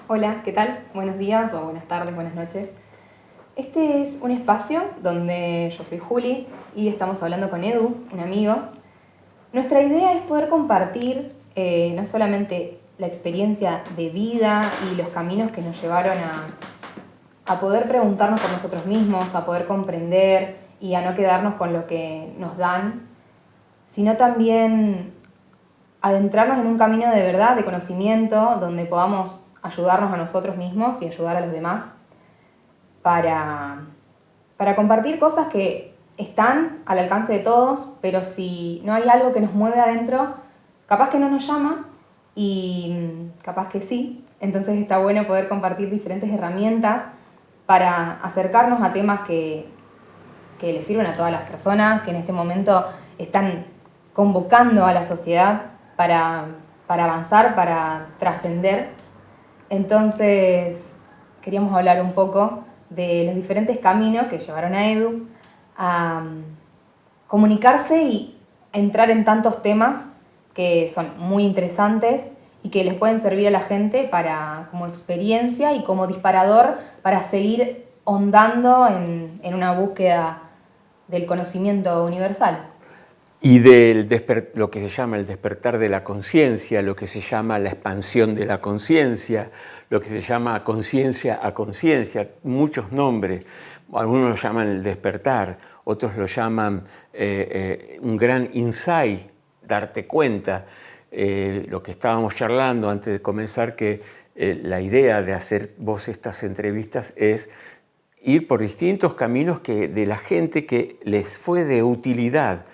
Hola, ¿qué tal? Buenos días o buenas tardes, buenas noches. Este es un espacio donde yo soy Juli y estamos hablando con Edu, un amigo. Nuestra idea es poder compartir no solamente la experiencia de vida y los caminos que nos llevaron a poder preguntarnos por nosotros mismos, a poder comprender y a no quedarnos con lo que nos dan, sino también adentrarnos en un camino de verdad, de conocimiento, donde podamos ayudarnos a nosotros mismos y ayudar a los demás para, para compartir cosas que están al alcance de todos, pero si no hay algo que nos mueve adentro, capaz que no nos llama y capaz que sí. Entonces está bueno poder compartir diferentes herramientas para acercarnos a temas que le sirven a todas las personas, que en este momento están convocando a la sociedad para avanzar, para trascender. Entonces, queríamos hablar un poco de los diferentes caminos que llevaron a Edu a comunicarse y entrar en tantos temas que son muy interesantes y que les pueden servir a la gente como experiencia y como disparador para seguir hondando en una búsqueda del conocimiento universal. Y lo que se llama el despertar de la conciencia, lo que se llama la expansión de la conciencia, lo que se llama conciencia a conciencia, muchos nombres. Algunos lo llaman el despertar, otros lo llaman un gran insight, darte cuenta. Lo que estábamos charlando antes de comenzar, que la idea de hacer vos estas entrevistas es ir por distintos caminos de la gente que les fue de utilidad.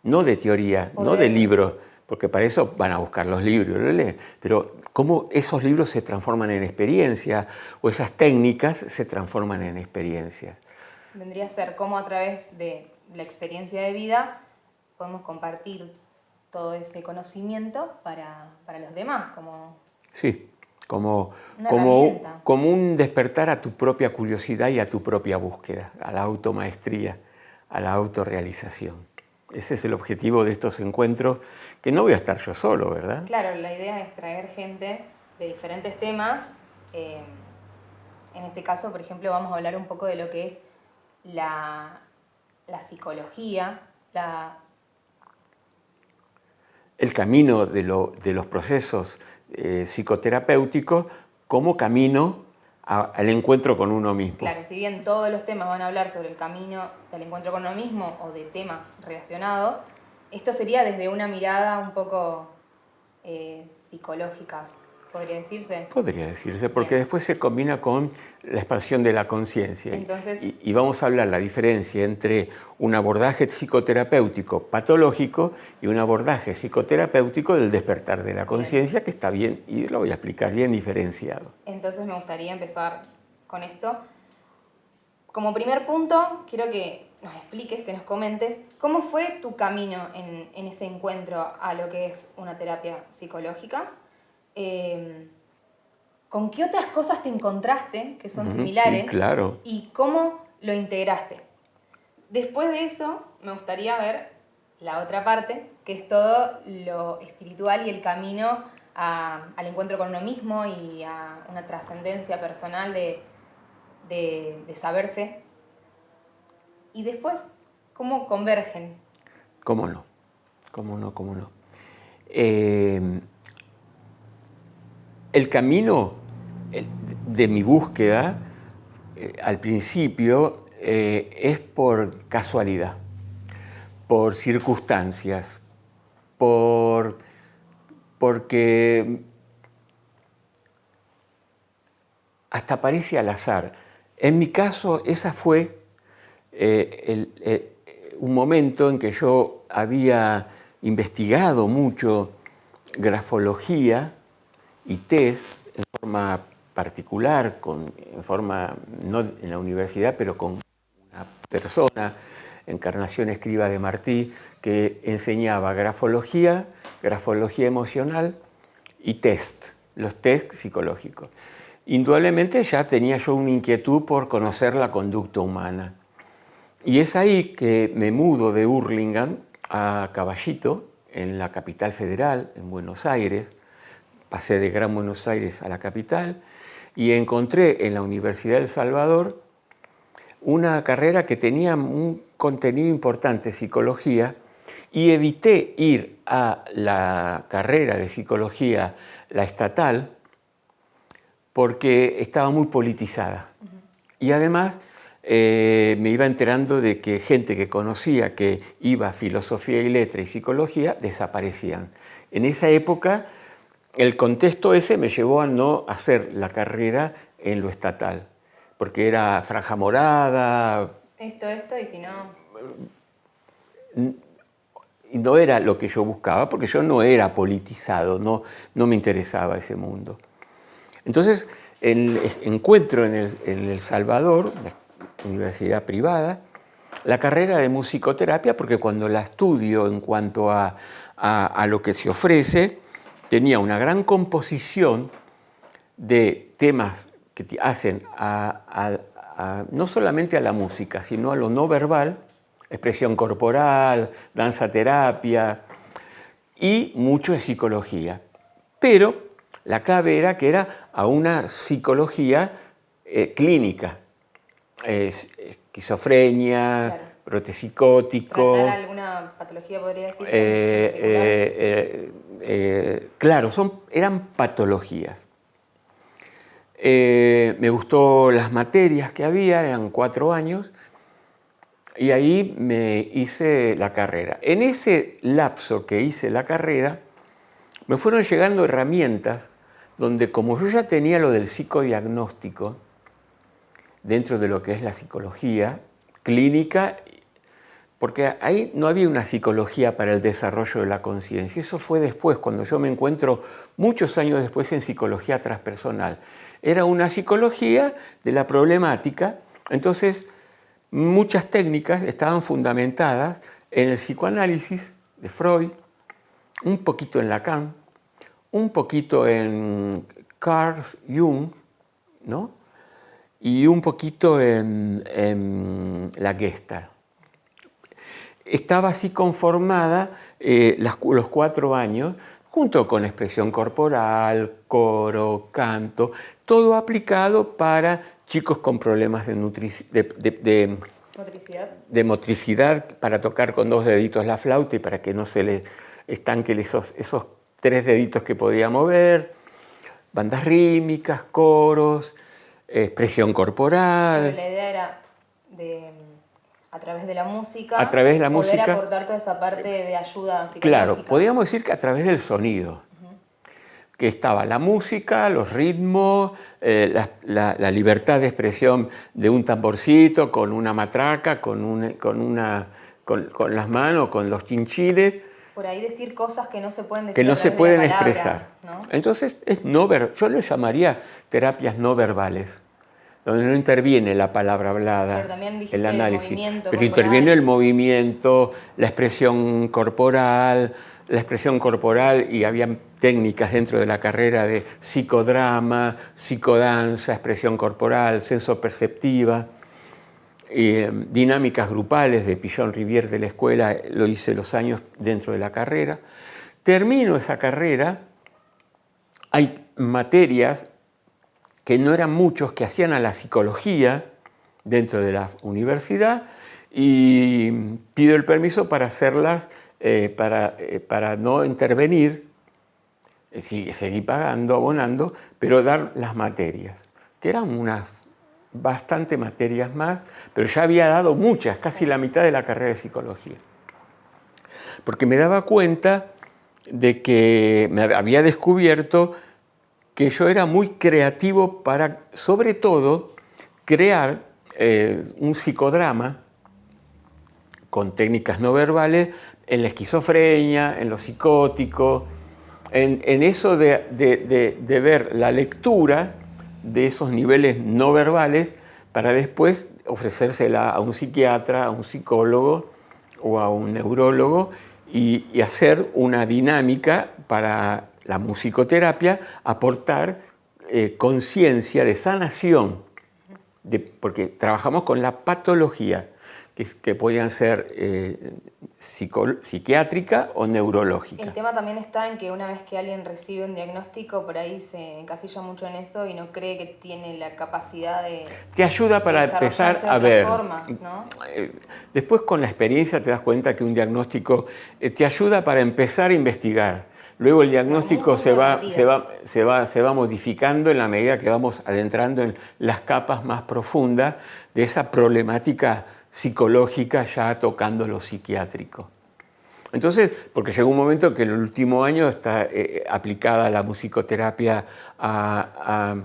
No de teoría, no de libros, porque para eso van a buscar los libros, lo leen, pero cómo esos libros se transforman en experiencia o esas técnicas se transforman en experiencias. Vendría a ser cómo a través de la experiencia de vida podemos compartir todo ese conocimiento para los demás. Sí, como herramienta. Como un despertar a tu propia curiosidad y a tu propia búsqueda, a la automaestría, a la autorrealización. Ese es el objetivo de estos encuentros, que no voy a estar yo solo, ¿verdad? Claro, la idea es traer gente de diferentes temas. En este caso, por ejemplo, vamos a hablar un poco de lo que es la psicología, el camino de los procesos psicoterapéuticos como camino al encuentro con uno mismo. Claro, si bien todos los temas van a hablar sobre el camino del encuentro con uno mismo o de temas relacionados, esto sería desde una mirada un poco psicológica, ¿podría decirse? Podría decirse, porque Bien. después se combina con la expansión de la conciencia. Entonces, y vamos a hablar la diferencia entre un abordaje psicoterapéutico patológico y un abordaje psicoterapéutico del despertar de la conciencia, que está bien, y lo voy a explicar, bien diferenciado. Entonces me gustaría empezar con esto. Como primer punto, quiero que nos expliques, que nos comentes, ¿cómo fue tu camino en ese encuentro a lo que es una terapia psicológica? ¿Con qué otras cosas te encontraste que son similares? Sí, claro. ¿Y cómo lo integraste? Después de eso, me gustaría ver la otra parte, que es todo lo espiritual y el camino al encuentro con uno mismo y a una trascendencia personal de saberse. Y después, ¿cómo convergen? ¿Cómo no? ¿Cómo no? ¿Cómo no? El camino de mi búsqueda, al principio, es por casualidad, por circunstancias, porque hasta parece al azar. En mi caso, esa fue un momento en que yo había investigado mucho grafología y test en forma particular, en forma, no en la universidad, pero con una persona, Encarnación Escriba de Martí, que enseñaba grafología emocional y test, los test psicológicos. Indudablemente ya tenía yo una inquietud por conocer la conducta humana. Y es ahí que me mudo de Hurlingham a Caballito, en la capital federal, en Buenos Aires. Pasé de Gran Buenos Aires a la capital y encontré en la Universidad de El Salvador una carrera que tenía un contenido importante, psicología, y evité ir a la carrera de psicología, la estatal, porque estaba muy politizada. Y además me iba enterando de que gente que conocía que iba a filosofía y letra y psicología desaparecían. En esa época el contexto ese me llevó a no hacer la carrera en lo estatal, porque era franja morada. Esto, y si no... Y no era lo que yo buscaba, porque yo no era politizado, no me interesaba ese mundo. Entonces, encuentro en El Salvador, la universidad privada, la carrera de musicoterapia, porque cuando la estudio en cuanto a lo que se ofrece, tenía una gran composición de temas que hacen no solamente a la música, sino a lo no verbal, expresión corporal, danza terapia y mucho de psicología. Pero la clave era que era a una psicología clínica, esquizofrenia, Claro. brote psicótico. ¿Tratar alguna patología podría decirse? Claro, eran patologías. Me gustó las materias que había, eran 4 años, y ahí me hice la carrera. En ese lapso que hice la carrera, me fueron llegando herramientas donde, como yo ya tenía lo del psicodiagnóstico dentro de lo que es la psicología clínica, porque ahí no había una psicología para el desarrollo de la conciencia. Eso fue después, cuando yo me encuentro muchos años después en psicología transpersonal. Era una psicología de la problemática, entonces muchas técnicas estaban fundamentadas en el psicoanálisis de Freud, un poquito en Lacan, un poquito en Carl Jung, ¿no? Y un poquito en la Gestalt. Estaba así conformada los 4 años, junto con expresión corporal, coro, canto, todo aplicado para chicos con problemas de motricidad, para tocar con 2 deditos la flauta y para que no se le estanquen esos 3 deditos que podía mover, bandas rítmicas, coros, expresión corporal. Pero la idea era a través de la música, poder aportar toda esa parte de ayuda psicológica. Claro, podríamos decir que a través del sonido, que estaba la música, los ritmos, la libertad de expresión de un tamborcito, con una matraca, con las manos, con los chinchiles. Por ahí decir cosas que no se pueden decir. Que no se pueden palabra, expresar. ¿no? Entonces, yo lo llamaría terapias no verbales, donde no interviene la palabra hablada, pero también dijiste el análisis, el movimiento pero corporal. interviene el movimiento, la expresión corporal, y había técnicas dentro de la carrera de psicodrama, psicodanza, expresión corporal, sensoperceptiva, dinámicas grupales de Pillon Rivière de la escuela, lo hice los años dentro de la carrera. Termino esa carrera, hay materias que no eran muchos, que hacían a la psicología dentro de la universidad, y pido el permiso para hacerlas, para no intervenir, seguí pagando, abonando, pero dar las materias, que eran unas bastante materias más, pero ya había dado muchas, casi la mitad de la carrera de psicología. Porque me daba cuenta de que me había descubierto que yo era muy creativo para, sobre todo, crear un psicodrama con técnicas no verbales en la esquizofrenia, en lo psicótico, en eso de ver la lectura de esos niveles no verbales para después ofrecérsela a un psiquiatra, a un psicólogo o a un neurólogo y hacer una dinámica para la musicoterapia, aportar conciencia de sanación, porque trabajamos con la patología, que podían ser psiquiátrica o neurológica. El tema también está en que una vez que alguien recibe un diagnóstico, por ahí se encasilla mucho en eso y no cree que tiene la capacidad de... Te ayuda para empezar a ver. Formas, ¿no? Después con la experiencia te das cuenta que un diagnóstico te ayuda para empezar a investigar. Luego el diagnóstico se va modificando en la medida que vamos adentrando en las capas más profundas de esa problemática psicológica ya tocando lo psiquiátrico. Entonces, porque llegó un momento que en el último año está aplicada la musicoterapia al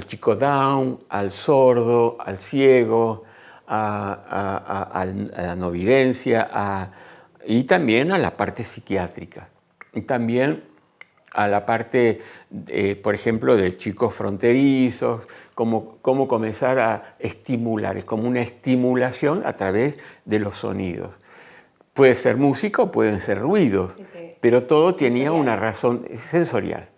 chico Down, al sordo, al ciego, a la no videncia y también a la parte psiquiátrica. Y también a la parte, por ejemplo, de chicos fronterizos, cómo comenzar a estimular, es como una estimulación a través de los sonidos. Puede ser música o pueden ser ruidos, pero todo tenía una razón sensorial.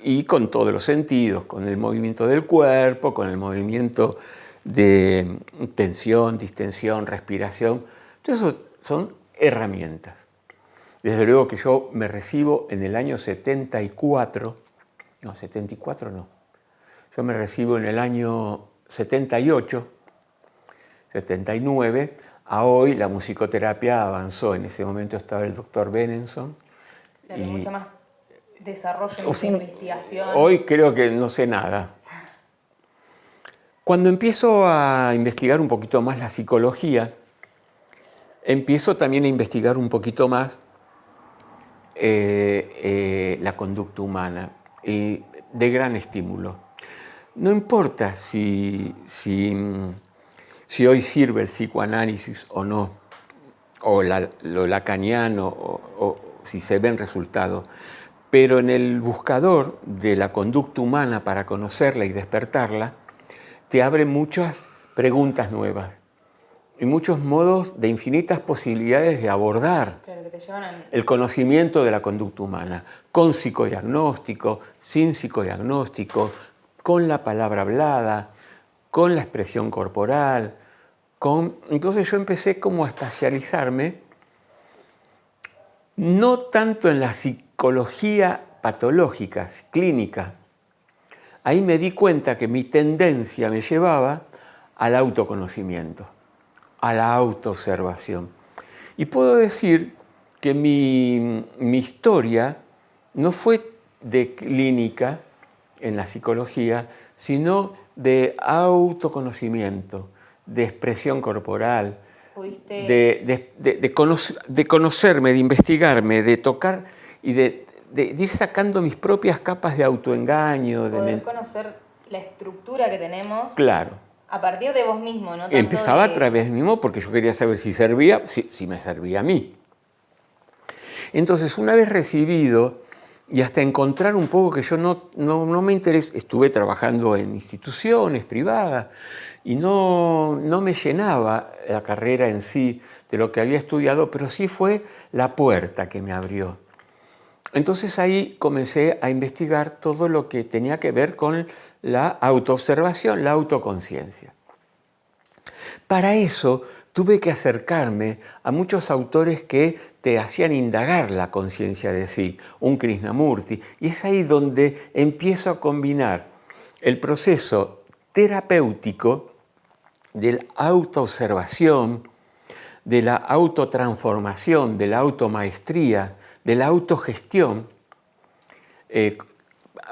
Y con todos los sentidos, con el movimiento del cuerpo, con el movimiento de tensión, distensión, respiración. Entonces son herramientas. Desde luego que yo me recibo en el año 74, no, 74 no, yo me recibo en el año 78, 79, a hoy la musicoterapia avanzó, en ese momento estaba el doctor Benenson. Claro, mucho más desarrollo en investigación. Hoy creo que no sé nada. Cuando empiezo a investigar un poquito más la psicología, empiezo también a investigar un poquito más la conducta humana, y de gran estímulo. No importa si hoy sirve el psicoanálisis o no, o lo lacaniano, o si se ven resultados, pero en el buscador de la conducta humana para conocerla y despertarla, te abre muchas preguntas nuevas y muchos modos de infinitas posibilidades de abordar el conocimiento de la conducta humana, con psicodiagnóstico, sin psicodiagnóstico, con la palabra hablada, con la expresión corporal. Entonces yo empecé como a especializarme, no tanto en la psicología patológica, clínica. Ahí me di cuenta que mi tendencia me llevaba al autoconocimiento, a la autoobservación. Y puedo decir que mi historia no fue de clínica en la psicología, sino de autoconocimiento, de expresión corporal, de conocerme, de investigarme, de tocar y de ir sacando mis propias capas de autoengaño. Poder conocer la estructura que tenemos. Claro. A partir de vos mismo, ¿no? Empezaba a través mismo porque yo quería saber si servía, si me servía a mí. Entonces, una vez recibido, y hasta encontrar un poco que yo no me interesó, estuve trabajando en instituciones privadas y no me llenaba la carrera en sí de lo que había estudiado, pero sí fue la puerta que me abrió. Entonces ahí comencé a investigar todo lo que tenía que ver con la autoobservación, la autoconciencia. Para eso tuve que acercarme a muchos autores que te hacían indagar la conciencia de sí, un Krishnamurti, y es ahí donde empiezo a combinar el proceso terapéutico de la autoobservación, de la autotransformación, de la automaestría, de la autogestión,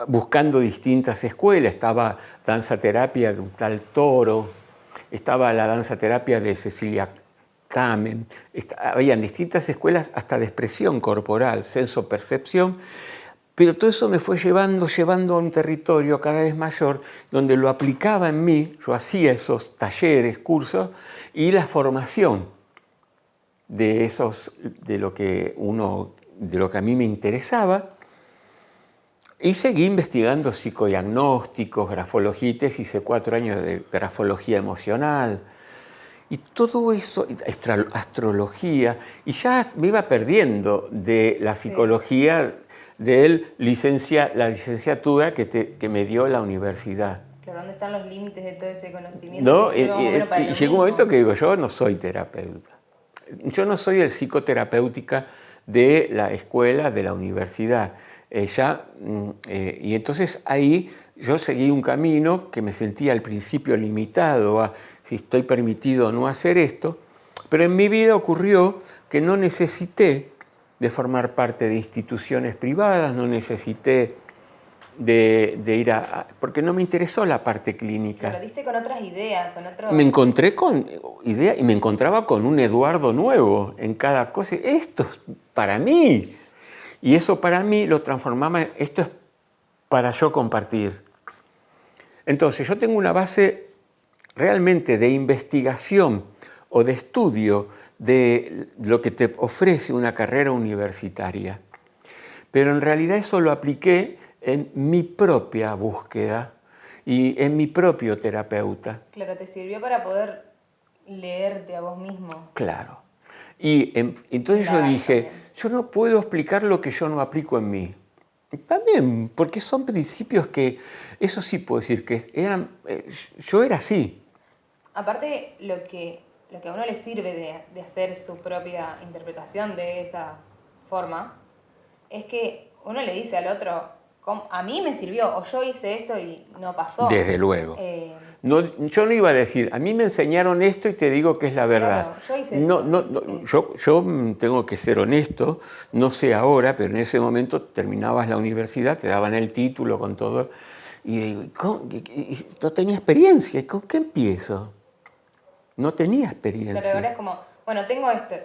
buscando distintas escuelas. Estaba danza terapia de un tal Toro, estaba la danza terapia de Cecilia Kamen, habían distintas escuelas hasta de expresión corporal, senso-percepción, pero todo eso me fue llevando a un territorio cada vez mayor, donde lo aplicaba en mí, yo hacía esos talleres, cursos, y la formación de lo que a mí me interesaba, y seguí investigando psicodiagnósticos, grafología, hice 4 años de grafología emocional, y todo eso, astrología, y ya me iba perdiendo de la psicología de la licenciatura que me dio la universidad. Claro, dónde están los límites de todo ese conocimiento? ¿No? Que sirve más o menos para Y lo llegó un mismo. momento que digo, yo no soy terapeuta. Yo no soy el psicoterapéutica de la escuela, de la universidad. Y entonces ahí yo seguí un camino que me sentía al principio limitado a si estoy permitido o no hacer esto, pero en mi vida ocurrió que no necesité de formar parte de instituciones privadas, no necesité de ir porque no me interesó la parte clínica. Pero diste con otras ideas, con otros... Me encontré con ideas y me encontraba con un Eduardo nuevo en cada cosa. Esto es para mí. Y eso para mí lo transformaba en esto es para yo compartir. Entonces yo tengo una base realmente de investigación o de estudio de lo que te ofrece una carrera universitaria. Pero en realidad eso lo apliqué en mi propia búsqueda y en mi propio terapeuta. Claro, te sirvió para poder leerte a vos mismo. Claro. Y entonces yo dije, yo no puedo explicar lo que yo no aplico en mí. También, porque son principios que, eso sí puedo decir, que eran, yo era así. Aparte, lo que a uno le sirve de hacer su propia interpretación de esa forma, es que uno le dice al otro, a mí me sirvió, o yo hice esto y no pasó. Desde luego. Yo no iba a decir, a mí me enseñaron esto y te digo que es la verdad. Claro, yo hice esto. Yo tengo que ser honesto, no sé ahora, pero en ese momento terminabas la universidad, te daban el título con todo, y digo, no tenía experiencia, ¿con qué empiezo? No tenía experiencia. Pero ahora es como, bueno, tengo esto,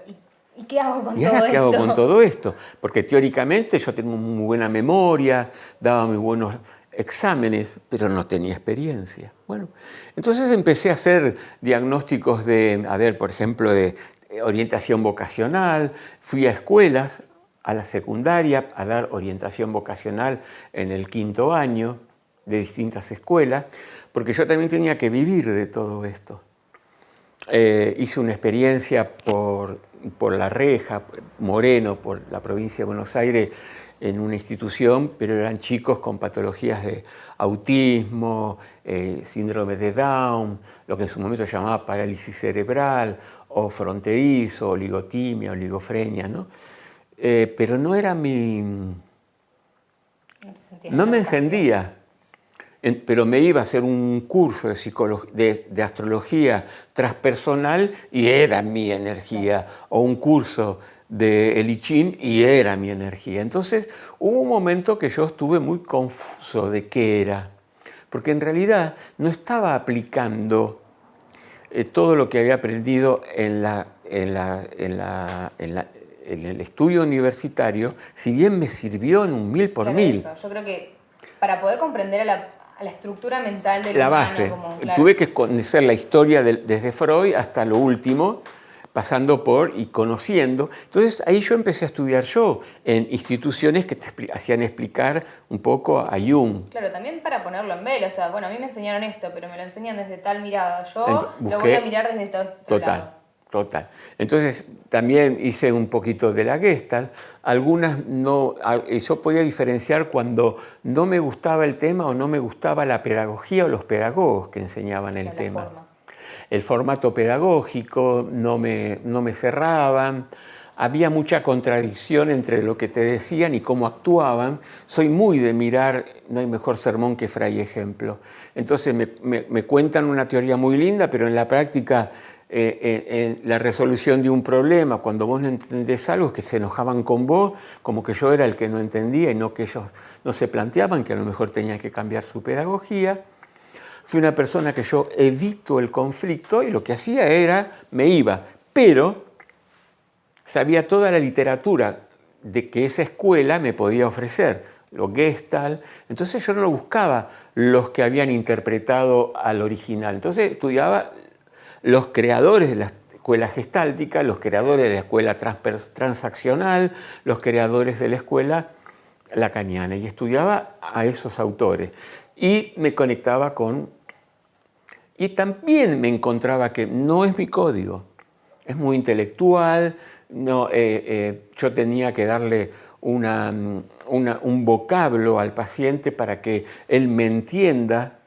¿y qué hago con ¿Y todo ahora esto? qué hago con todo esto? Porque teóricamente yo tengo muy buena memoria, daba muy buenos exámenes, pero no tenía experiencia. Bueno, entonces empecé a hacer diagnósticos por ejemplo, de orientación vocacional, fui a escuelas, a la secundaria, a dar orientación vocacional en el 5º año de distintas escuelas, porque yo también tenía que vivir de todo esto. Hice una experiencia por La Reja, Moreno, por la provincia de Buenos Aires, en una institución, pero eran chicos con patologías de autismo, síndrome de Down, lo que en su momento se llamaba parálisis cerebral, o fronterizo, oligotimia, oligofrenia, ¿no? Pero no era no me encendía. Pero me iba a hacer un curso de astrología transpersonal y era mi energía, o un curso de El I Ching y era mi energía. Entonces hubo un momento que yo estuve muy confuso de qué era, porque en realidad no estaba aplicando todo lo que había aprendido en el estudio universitario, si bien me sirvió en un 1000 por 1000. Eso. Yo creo que para poder comprender a la estructura mental del la humano, base. claro. Tuve que conocer la historia desde Freud hasta lo último, pasando por y conociendo. Entonces ahí yo empecé a estudiar yo en instituciones que te hacían explicar un poco a Jung. Claro, también para ponerlo en velo. O sea, bueno, a mí me enseñaron esto, pero me lo enseñan desde tal mirada. Yo lo voy a mirar desde otro lado. Total. Entonces también hice un poquito de la Gestalt. Algunas no, yo podía diferenciar cuando no me gustaba el tema o no me gustaba la pedagogía o los pedagogos que enseñaban el tema. Forma. El formato pedagógico no me cerraban. Había mucha contradicción entre lo que te decían y cómo actuaban. Soy muy de mirar, no hay mejor sermón que fray ejemplo. Entonces me cuentan una teoría muy linda, pero en la práctica en la resolución de un problema, cuando vos no entendés algo, que se enojaban con vos, como que yo era el que no entendía y no que ellos no se planteaban que a lo mejor tenía que cambiar su pedagogía. Fui una persona que yo evito el conflicto y lo que hacía era, me iba, pero sabía toda la literatura de que esa escuela me podía ofrecer, lo Gestalt. Entonces yo no buscaba los que habían interpretado al original. Entonces estudiaba los creadores de la escuela gestáltica, los creadores de la escuela transaccional, los creadores de la escuela lacaniana, y estudiaba a esos autores. Y me conectaba con... Y también me encontraba que no es mi código, es muy intelectual, yo tenía que darle un vocablo al paciente para que él me entienda.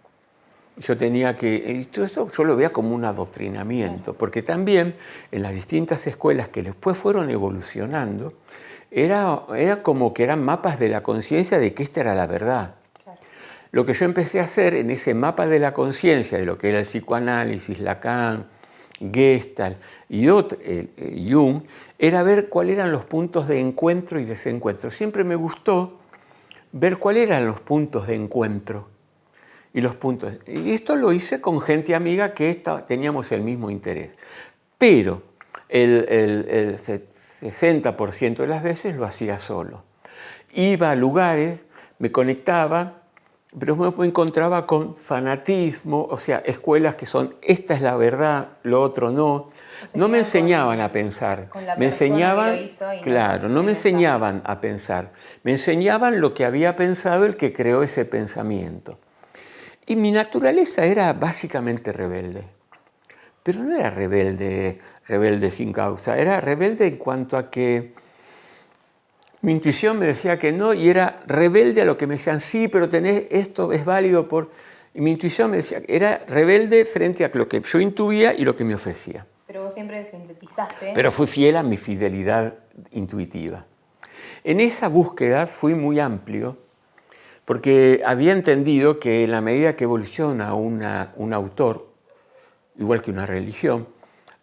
yo tenía que... Y todo esto yo lo veía como un adoctrinamiento, porque también en las distintas escuelas que después fueron evolucionando, era como que eran mapas de la conciencia de que esta era la verdad. Claro. Lo que yo empecé a hacer en ese mapa de la conciencia, de lo que era el psicoanálisis, Lacan, Gestalt y Jung, era ver cuáles eran los puntos de encuentro y desencuentro. Siempre me gustó ver cuáles eran los puntos de encuentro y los puntos. Y esto lo hice con gente amiga que teníamos el mismo interés. Pero el 60% de las veces lo hacía solo. Iba a lugares, me conectaba, pero me encontraba con fanatismo, o sea, escuelas que son, esta es la verdad, lo otro no. No me enseñaban a pensar, me enseñaban, claro, no me enseñaban a pensar, me enseñaban lo que había pensado el que creó ese pensamiento. Y mi naturaleza era básicamente rebelde, pero no era rebelde sin causa, era rebelde en cuanto a que mi intuición me decía que no, y era rebelde a lo que me decían, sí, pero esto es válido por... Y mi intuición me decía, era rebelde frente a lo que yo intuía y lo que me ofrecía. Pero vos siempre sintetizaste. Pero fui fiel a mi fidelidad intuitiva. En esa búsqueda fui muy amplio, porque había entendido que en la medida que evoluciona un autor, igual que una religión,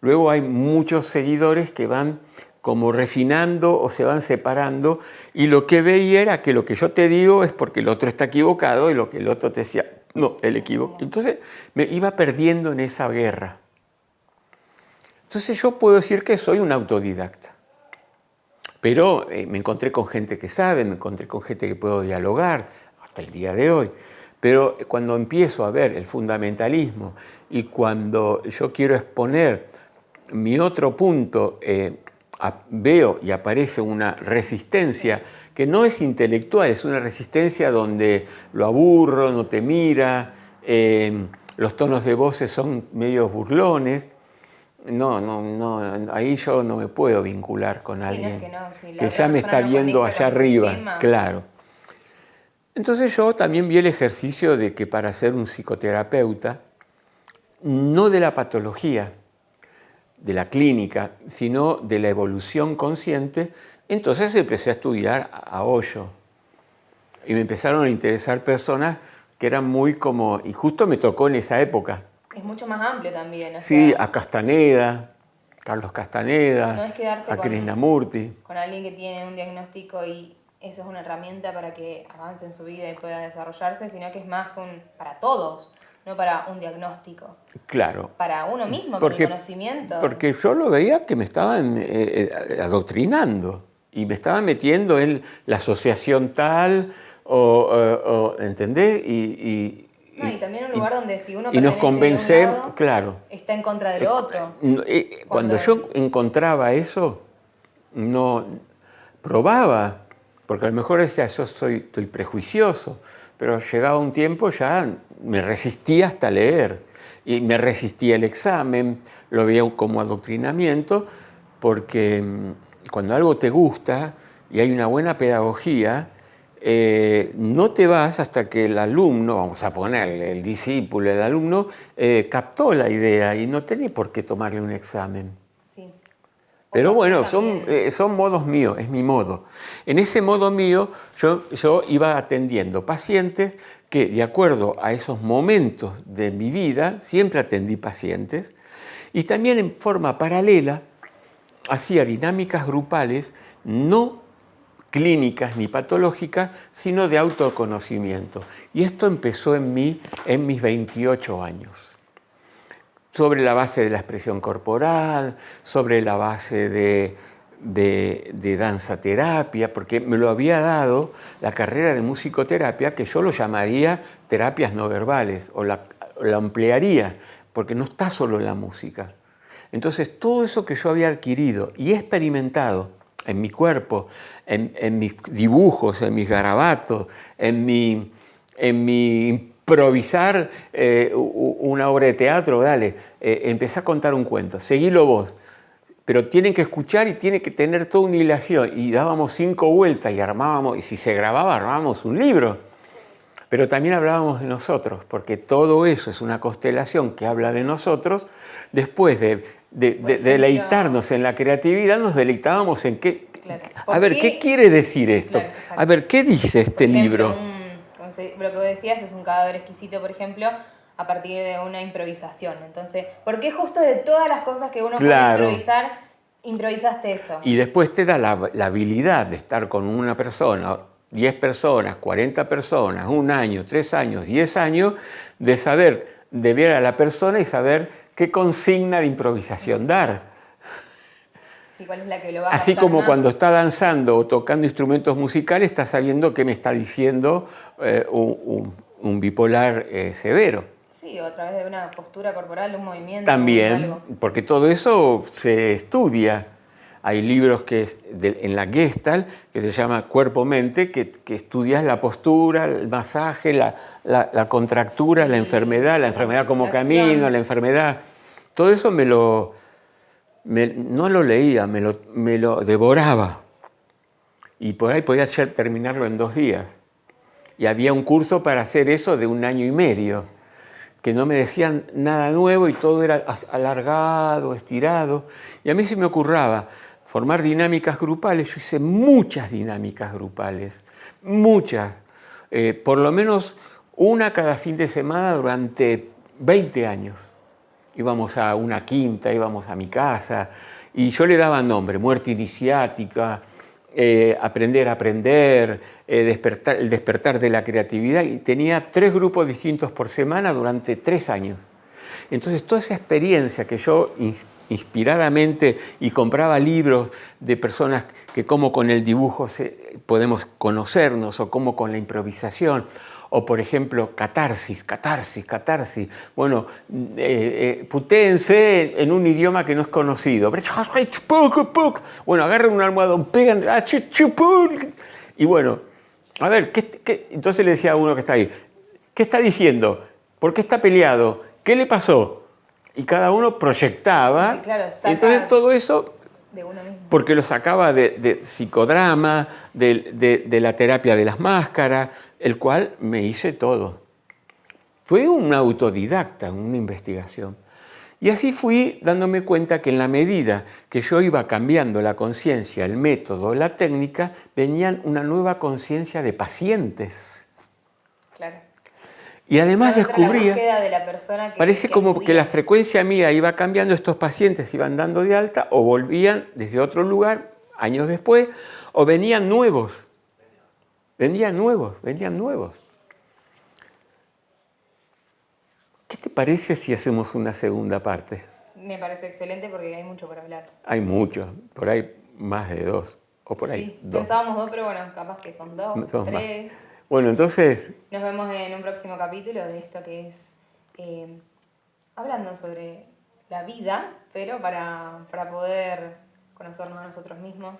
luego hay muchos seguidores que van como refinando o se van separando, y lo que veía era que lo que yo te digo es porque el otro está equivocado y lo que el otro te decía, no, él equivocó. Entonces me iba perdiendo en esa guerra. Entonces yo puedo decir que soy un autodidacta, pero me encontré con gente que sabe, me encontré con gente que puedo dialogar hasta el día de hoy. Pero cuando empiezo a ver el fundamentalismo y cuando yo quiero exponer mi otro punto, veo y aparece una resistencia que no es intelectual, es una resistencia donde lo aburro, no te mira, los tonos de voces son medios burlones. No, ahí yo no me puedo vincular con alguien que ya me está viendo allá arriba, claro. Entonces yo también vi el ejercicio de que para ser un psicoterapeuta, no de la patología, de la clínica, sino de la evolución consciente, entonces empecé a estudiar a Osho. Y me empezaron a interesar personas que eran muy como, y justo me tocó en esa época. Es mucho más amplio también. Sí, a Castaneda, Carlos Castaneda, no es quedarse a Krishnamurti. Con alguien que tiene un diagnóstico y eso es una herramienta para que avance en su vida y pueda desarrollarse, sino que es más para todos, no para un diagnóstico. Claro. Para uno mismo, para el conocimiento. Porque yo lo veía que me estaban adoctrinando y me estaban metiendo en la asociación tal, ¿entendés? Y también un lugar donde si uno y nos convencen, lado, claro, está en contra del otro. Cuando yo encontraba eso, no probaba, porque a lo mejor decía, yo estoy prejuicioso, pero llegaba un tiempo ya me resistía hasta leer, y me resistía el examen, lo veía como adoctrinamiento, porque cuando algo te gusta y hay una buena pedagogía, no te vas hasta que el alumno, vamos a ponerle, el discípulo, el alumno, captó la idea y no tenés por qué tomarle un examen. Sí. Pero bueno, son modos míos, es mi modo. En ese modo mío yo iba atendiendo pacientes que, de acuerdo a esos momentos de mi vida, siempre atendí pacientes, y también en forma paralela hacía dinámicas grupales, no clínicas ni patológicas, sino de autoconocimiento. Y esto empezó en mí en mis 28 años. Sobre la base de la expresión corporal, sobre la base de danza terapia, porque me lo había dado la carrera de musicoterapia, que yo lo llamaría terapias no verbales, o la ampliaría, porque no está solo en la música. Entonces, todo eso que yo había adquirido y experimentado en mi cuerpo, en mis dibujos, en mis garabatos, en mi improvisar una obra de teatro, empecé a contar un cuento, seguilo vos, pero tienen que escuchar y tiene que tener toda una hilación, y dábamos 5 vueltas y armábamos, y si se grababa, armábamos un libro. Pero también hablábamos de nosotros, porque todo eso es una constelación que habla de nosotros. Después de deleitarnos en la creatividad, nos deleitábamos en qué... Claro. A ver, ¿qué quiere decir esto? Claro, exacto. A ver, ¿qué dice este Por ejemplo, libro? Lo que vos decías es un cadáver exquisito, por ejemplo, a partir de una improvisación. Entonces, ¿por qué justo de todas las cosas que uno Claro. puede improvisar, improvisaste eso? Y después te da la habilidad de estar con una persona, 10 personas, 40 personas, 1 año, 3 años, 10 años, de saber, de ver a la persona y saber qué consigna de improvisación dar. Sí, ¿cuál es la que lo va a Así captar como más? cuando está danzando o tocando instrumentos musicales, está sabiendo qué me está diciendo un bipolar severo. Sí, o a través de una postura corporal, un movimiento, También, algo. porque todo eso se estudia. Hay libros en la Gestalt que se llama Cuerpo-Mente, que estudias la postura, el masaje, la contractura, la enfermedad como camino, la enfermedad. Todo eso no lo leía, me lo devoraba. Y por ahí podía terminarlo en 2 días. Y había un curso para hacer eso de 1 año y medio, que no me decían nada nuevo y todo era alargado, estirado. Y a mí se me ocurraba formar dinámicas grupales. Yo hice muchas dinámicas grupales, muchas. Por lo menos una cada fin de semana durante 20 años. Íbamos a una quinta, íbamos a mi casa, y yo le daba nombre: muerte iniciática, aprender a aprender, el despertar de la creatividad, y tenía 3 grupos distintos por semana durante 3 años. Entonces, toda esa experiencia que yo inspiradamente, y compraba libros de personas que cómo con el dibujo podemos conocernos, o cómo con la improvisación, o por ejemplo, catarsis. Bueno, putéense en un idioma que no es conocido. Bueno, agarren un almohadón, pegan, y bueno, a ver, entonces le decía a uno que está ahí: ¿qué está diciendo? ¿Por qué está peleado? ¿Qué le pasó? Y cada uno proyectaba. Sí, claro, saca entonces todo eso, de uno mismo. porque lo sacaba de psicodrama, de la terapia de las máscaras, el cual me hice todo. Fue un autodidacta, una investigación. Y así fui dándome cuenta que en la medida que yo iba cambiando la conciencia, el método, la técnica, venían una nueva conciencia de pacientes. Claro. Y además descubría, la búsqueda de la persona parece como que la frecuencia mía iba cambiando, estos pacientes iban dando de alta o volvían desde otro lugar años después, o venían nuevos. Venían nuevos. ¿Qué te parece si hacemos una segunda parte? Me parece excelente porque hay mucho por hablar. Hay mucho, por ahí más de 2, o por ahí 2. Pensábamos 2, pero bueno, capaz que son 2, 3. Bueno, entonces... Nos vemos en un próximo capítulo de esto que es hablando sobre la vida, pero para poder conocernos a nosotros mismos.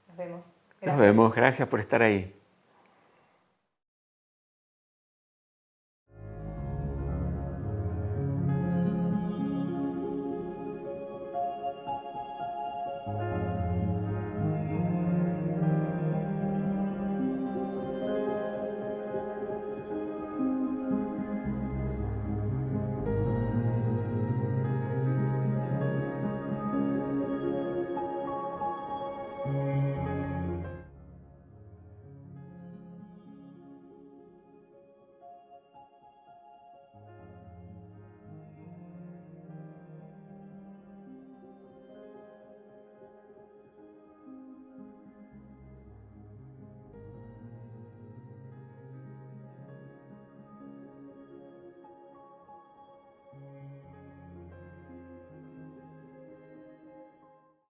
Nos vemos. Nos vemos, gracias por estar ahí.